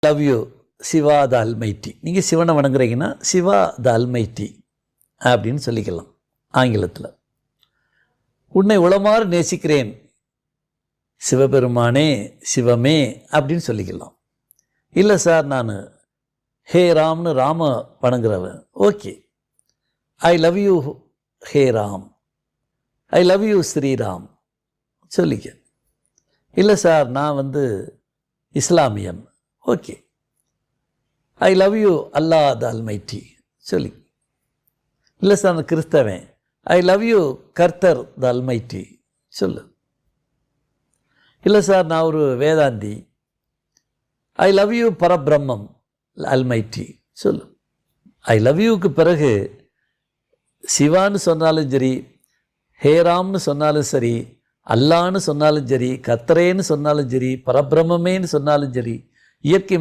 Love you Shiva the almighty. நீங்கள் சிவனை வணங்குறீங்கன்னா Siva the almighty அப்படின்னு சொல்லிக்கலாம் ஆங்கிலத்தில். உன்னை உளமாறு நேசிக்கிறேன் சிவபெருமானே சிவமே அப்படின்னு சொல்லிக்கலாம். இல்லை சார் நான் ஹே ராம்னு ராம வணங்குறவன், okay, I love you hey Ram, I love you Shriram சொல்லிக்க. இல்லை சார் நான் இஸ்லாமியன், okay, I love you Allah the almighty சொல்லி. இல்லை சார் நான் கிறிஸ்தவன், ஐ லவ் யூ கர்த்தர் த அல்மைட்டி சொல்லு. இல்லை சார் நான் ஒரு வேதாந்தி, ஐ லவ் யூ பரபிரம்மம் அல்மைட்டி சொல்லு. ஐ லவ் யூக்கு பிறகு சிவான்னு சொன்னாலும் சரி, ஹேராம்னு சொன்னாலும் சரி, அல்லான்னு சொன்னாலும் சரி, கர்த்தரேன்னு சொன்னாலும் சரி, பரபிரம்மமேன்னு சொன்னாலும் சரி, இயற்கை